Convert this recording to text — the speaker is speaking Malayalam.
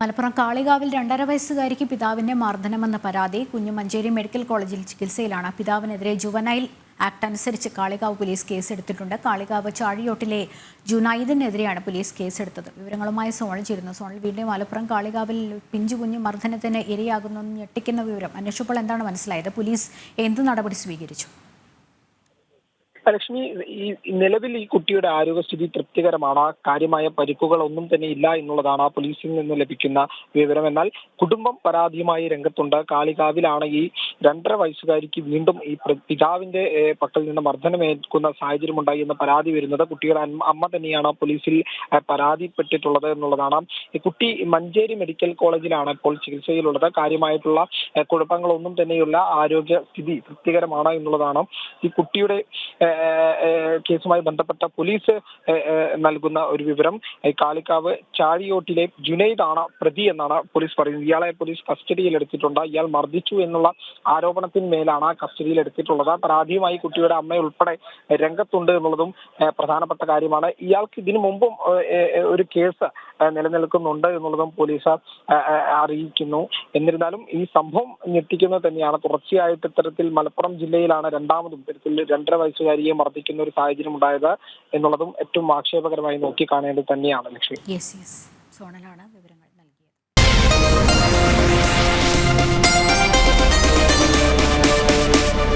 മലപ്പുറം കാളികാവിൽ 2.5 വയസ്സുകാരിക്ക് പിതാവിന്റെ മർദ്ദനമെന്ന പരാതി. കുഞ്ഞ് മഞ്ചേരി മെഡിക്കൽ കോളേജിൽ ചികിത്സയിലാണ്. പിതാവിനെതിരെ ജുവനൈൽ ആക്ട് അനുസരിച്ച് കാളികാവ് പോലീസ് കേസെടുത്തിട്ടുണ്ട്. കാളികാവ് ചാഴിയോട്ടിലെ ജുനൈദിനെതിരെയാണ് പോലീസ് കേസെടുത്തത്. വിവരങ്ങളുമായി സോണൽ ചേരുന്നു. സോണൽ, വീണ്ടും മലപ്പുറം കാളികാവിൽ പിഞ്ചുകുഞ്ഞ് മർദ്ദനത്തിന് ഇരയാകുന്നു ഞെട്ടിക്കുന്ന വിവരം അന്വേഷിച്ചപ്പോൾ എന്താണ് മനസ്സിലായത്? പോലീസ് എന്ത് നടപടി സ്വീകരിച്ചു? ലക്ഷ്മി, ഈ നിലവിൽ ഈ കുട്ടിയുടെ ആരോഗ്യസ്ഥിതി തൃപ്തികരമാണ്. കാര്യമായ പരിക്കുകളൊന്നും തന്നെ ഇല്ല എന്നുള്ളതാണ് പോലീസിൽ നിന്ന് ലഭിക്കുന്ന വിവരം. എന്നാൽ കുടുംബം പരാതിയുമായി രംഗത്തുണ്ട്. കാളികാവിലാണ് ഈ 2.5 വയസ്സുകാരിക്ക് വീണ്ടും ഈ പിതാവിന്റെ പക്കൽ നിന്ന് മർദ്ദനമേൽക്കുന്ന സാഹചര്യമുണ്ടായി എന്ന പരാതി വരുന്നത്. കുട്ടിയുടെ അമ്മ തന്നെയാണ് പോലീസിൽ പരാതിപ്പെട്ടിട്ടുള്ളത് എന്നുള്ളതാണ്. ഈ കുട്ടി മഞ്ചേരി മെഡിക്കൽ കോളേജിലാണ് ഇപ്പോൾ ചികിത്സയിലുള്ളത്. കാര്യമായിട്ടുള്ള കുഴപ്പങ്ങളൊന്നും തന്നെയുള്ള ആരോഗ്യസ്ഥിതി തൃപ്തികരമാണ് എന്നുള്ളതാണ് ഈ കുട്ടിയുടെ കേസുമായി ബന്ധപ്പെട്ട പോലീസ് നൽകുന്ന ഒരു വിവരം. കാളികാവ് ചാഴിയോട്ടിലെ ജുനൈദാണ് പ്രതി എന്നാണ് പോലീസ് പറയുന്നത്. ഇയാളെ പോലീസ് കസ്റ്റഡിയിൽ എടുത്തിട്ടുണ്ട്. ഇയാൾ മർദ്ദിച്ചു എന്നുള്ള ആരോപണത്തിന്മേലാണ് കസ്റ്റഡിയിൽ എടുത്തിട്ടുള്ളത്. പരാതിയുമായി കുട്ടിയുടെ അമ്മ ഉൾപ്പെടെ രംഗത്തുണ്ട് എന്നുള്ളതും പ്രധാനപ്പെട്ട കാര്യമാണ്. ഇയാൾക്ക് ഇതിനു മുമ്പും ഒരു കേസ് നിലനിൽക്കുന്നുണ്ട് എന്നുള്ളതും പോലീസ് അറിയിക്കുന്നു. എന്നിരുന്നാലും ഈ സംഭവം ഞെട്ടിക്കുന്നത് തന്നെയാണ്. തുടർച്ചയായിട്ട് ഇത്തരത്തിൽ മലപ്പുറം ജില്ലയിലാണ് രണ്ടാമതും ഇത്തരത്തിൽ 2.5 വയസ്സുകാരിയെ മർദ്ദിക്കുന്ന ഒരു സാഹചര്യം ഉണ്ടായത് എന്നുള്ളതും ഏറ്റവും ആക്ഷേപകരമായി നോക്കി കാണേണ്ടത് തന്നെയാണ്. ലക്ഷ്മി, സോണലാണ് വിവരങ്ങൾ.